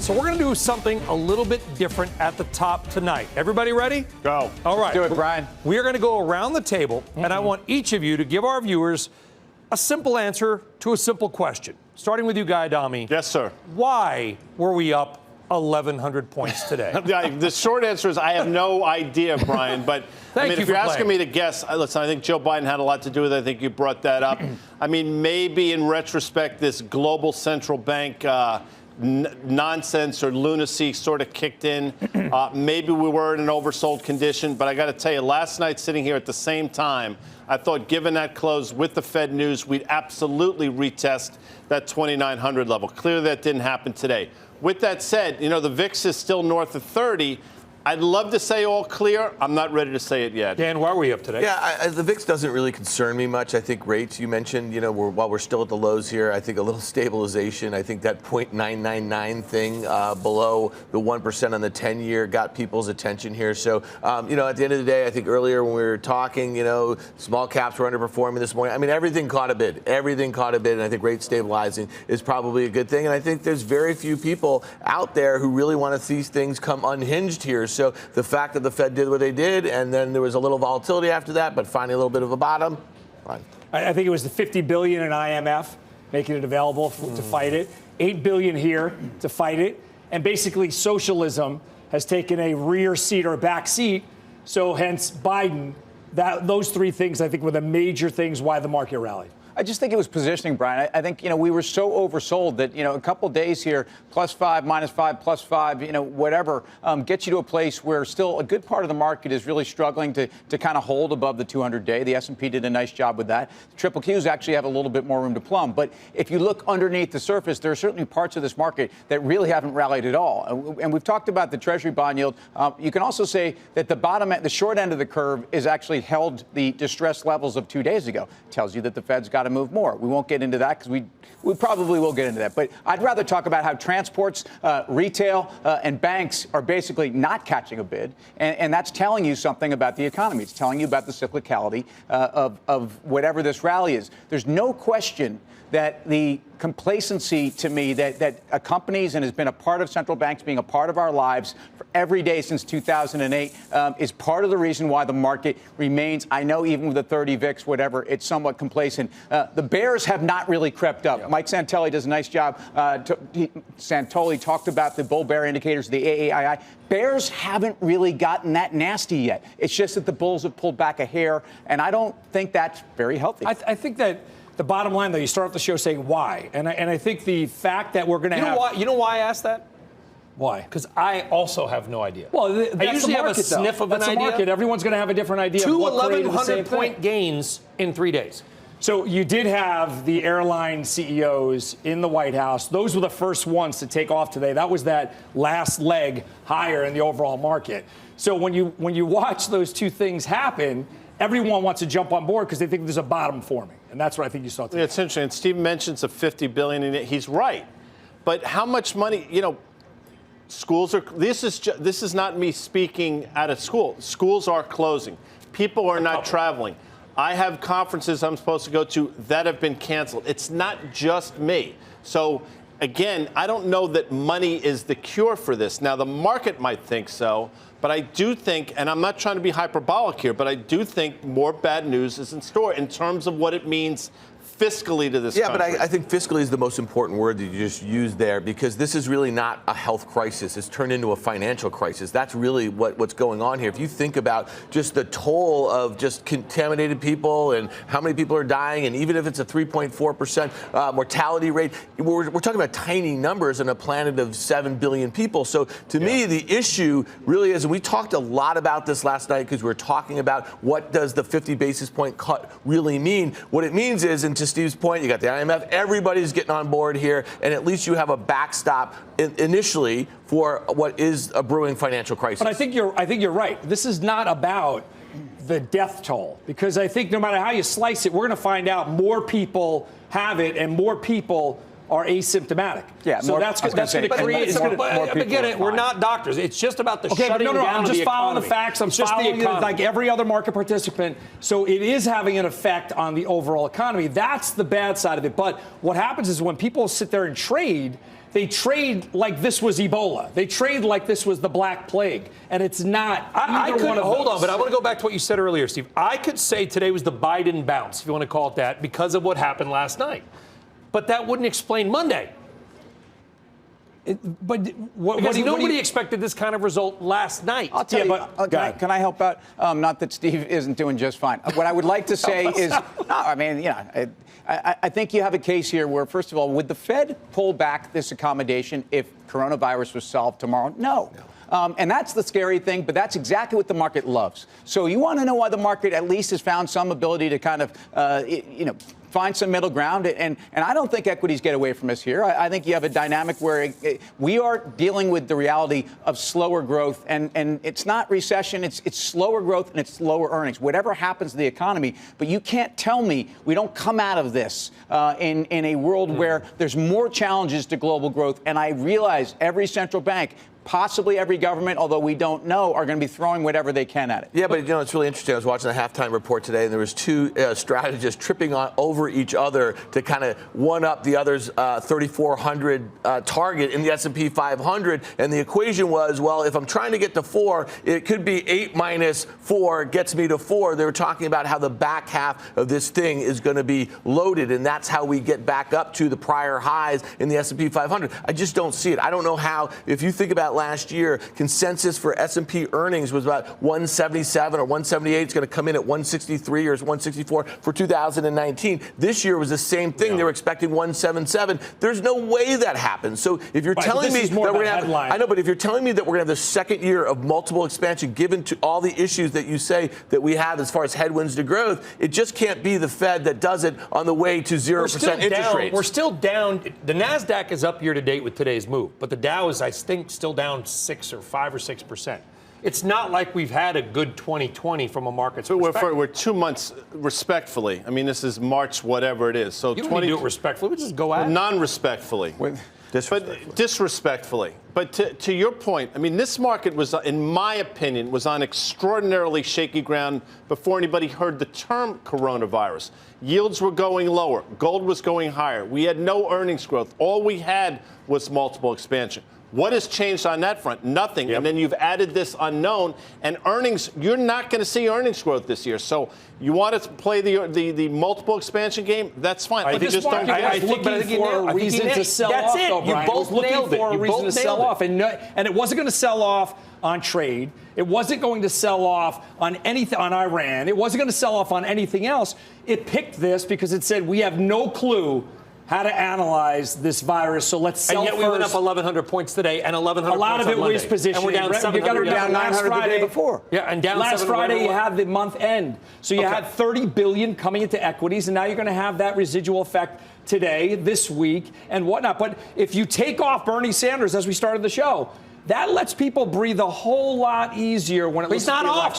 So we're going to do something a little bit different at the top tonight. Everybody ready? Go. All right. Do it, Brian. We are going to go around the table, and I want each of you to give our viewers a simple answer to a simple question. Starting with you, Guy Adami. Yes, sir. Why were we up 1,100 points today? The short answer is I have no idea, Brian. But if you're asking me to guess, listen, I think Joe Biden had a lot to do with it. I think you brought that up. I mean, maybe in retrospect, this global central bank nonsense or lunacy sort of kicked in. Maybe we were in an oversold condition. But I got to tell you, last night sitting here at the same time, I thought given that close with the Fed news, we'd absolutely retest that 2,900 level. Clearly, that didn't happen today. With that said, the VIX is still north of 30. I'd love to say all clear. I'm not ready to say it yet. Dan, why are we up today? Yeah, the VIX doesn't really concern me much. I think rates, you mentioned, while we're still at the lows here, I think a little stabilization. I think that 0.999 thing below the 1% on the 10-year got people's attention here. So, at the end of the day, I think earlier when we were talking, small caps were underperforming this morning. I mean, everything caught a bid. Everything caught a bid, and I think rate stabilizing is probably a good thing. And I think there's very few people out there who really want to see things come unhinged here. So the fact that the Fed did what they did, and then there was a little volatility after that, but finally a little bit of a bottom, fine. I think it was the $50 billion in IMF making it available to fight it, $8 billion here to fight it, and basically socialism has taken a rear seat or a back seat. So hence Biden. Those three things I think were the major things why the market rallied. I just think it was positioning, Brian. I think, we were so oversold that, a couple days here, +5, -5, +5, whatever, gets you to a place where still a good part of the market is really struggling to kind of hold above the 200-day. The S&P did a nice job with that. The triple Qs actually have a little bit more room to plumb. But if you look underneath the surface, there are certainly parts of this market that really haven't rallied at all. And we've talked about the Treasury bond yield. You can also say that the short end of the curve is actually held the distressed levels of 2 days ago. It tells you that the Fed's got to move more. We won't get into that because we probably will get into that. But I'd rather talk about how transports, retail, and banks are basically not catching a bid. And that's telling you something about the economy. It's telling you about the cyclicality of whatever this rally is. There's no question that the complacency to me that accompanies and has been a part of central banks being a part of our lives for every day since 2008 is part of the reason why the market remains, I know even with the 30 VIX, whatever, it's somewhat complacent. The bears have not really crept up. Yep. Mike Santoli does a nice job. Santoli talked about the bull bear indicators, the AAII. Bears haven't really gotten that nasty yet. It's just that the bulls have pulled back a hair, and I don't think that's very healthy. I think that the bottom line, though, you start off the show saying why. And I think the fact that we're going to have... You know why I asked that? Why? Because I also have no idea. Well, I usually have a sniff of an idea. Market. Everyone's going to have a different idea. Two 1,100-point gains in 3 days. So you did have the airline CEOs in the White House. Those were the first ones to take off today. That was that last leg higher in the overall market. So when you watch those two things happen, everyone wants to jump on board because they think there's a bottom forming. And that's what I think you saw today. It's interesting. And Steve mentions a $50 billion in it. He's right. But how much money, schools are, this is not me speaking out of school. Schools are closing. People are not traveling. I have conferences I'm supposed to go to that have been canceled. It's not just me. So, again, I don't know that money is the cure for this. Now, the market might think so, but I do think, and I'm not trying to be hyperbolic here, but I do think more bad news is in store in terms of what it means fiscally to this country. But I think fiscally is the most important word that you just used there, because this is really not a health crisis. It's turned into a financial crisis. That's really what's going on here. If you think about just the toll of just contaminated people and how many people are dying, and even if it's a 3.4% mortality rate, we're talking about tiny numbers on a planet of 7 billion people. So to me, the issue really is, and we talked a lot about this last night because we were talking about what does the 50 basis point cut really mean. What it means is, and to Steve's point, you got the IMF, everybody's getting on board here, and at least you have a backstop initially for what is a brewing financial crisis. But I think you're right. This is not about the death toll, because I think no matter how you slice it, we're going to find out more people have it and more people are asymptomatic. Yeah, so that's going to create. Get it? We're not doctors. It's just about the shutting down I'm just following the facts. I'm just following it like every other market participant. So it is having an effect on the overall economy. That's the bad side of it. But what happens is when people sit there and trade, they trade like this was Ebola. They trade like this was the Black Plague, and it's not. Hold on, but I want to go back to what you said earlier, Steve. I could say today was the Biden bounce, if you want to call it that, because of what happened last night. But that wouldn't explain Monday. Nobody expected this kind of result last night. I'll tell you, can I help out? Not that Steve isn't doing just fine. What I would like to say is, I think you have a case here where, first of all, would the Fed pull back this accommodation if coronavirus was solved tomorrow? No. And that's the scary thing, but that's exactly what the market loves. So you want to know why the market at least has found some ability to kind of, find some middle ground. And I don't think equities get away from us here. I think you have a dynamic where we are dealing with the reality of slower growth. And it's not recession. It's slower growth and it's lower earnings, whatever happens to the economy. But you can't tell me we don't come out of this in a world where there's more challenges to global growth. And I realize every central bank, possibly every government, although we don't know, are going to be throwing whatever they can at it. Yeah, but it's really interesting. I was watching the halftime report today, and there was two strategists tripping over each other to kind of one up the other's 3,400 target in the S&P 500. And the equation was, well, if I'm trying to get to 4, it could be 8 minus 4 gets me to 4. They were talking about how the back half of this thing is going to be loaded, and that's how we get back up to the prior highs in the S&P 500. I just don't see it. I don't know how. If you think about last year, consensus for S&P earnings was about 177 or 178. It's going to come in at 163 or 164 for 2019. This year was the same thing. Yeah. They were expecting 177. There's no way that happens. So if you're telling me that we're going to have, I know, but if you're telling me that we're going to have the second year of multiple expansion, given to all the issues that you say that we have as far as headwinds to growth, it just can't be the Fed that does it on the way to 0% interest rates. We're still down. The Nasdaq is up year to date with today's move, but the Dow is, I think, still down 5 or 6%. It's not like we've had a good 2020 from a market perspective. We're 2 months, respectfully. I mean, this is March, whatever it is. So you don't do it respectfully. We just go at it. Non-respectfully. Disrespectfully. But to your point, I mean, this market was, in my opinion, was on extraordinarily shaky ground before anybody heard the term coronavirus. Yields were going lower. Gold was going higher. We had no earnings growth. All we had was multiple expansion. What has changed on that front? Nothing. Yep. And then you've added this unknown. And earnings, you're not going to see earnings growth this year. So you want to play the multiple expansion game? That's fine. I think looking for a reason to sell off. That's it. You both nailed it. For a reason to sell off. And it wasn't going to sell off on trade. It wasn't going to sell off on anything on Iran. It wasn't going to sell off on anything else. It picked this because it said we have no clue how to analyze this virus, so let's sell first. And yet we went up 1,100 points today and 1,100 points on Monday. A lot of it was positioning. And we're down 700. You got down 900 the day before. Yeah, and down last Friday you had the month end. So you had $30 billion coming into equities, and now you're going to have that residual effect today, this week, and whatnot. But if you take off Bernie Sanders, as we started the show, that lets people breathe a whole lot easier when it looks not off.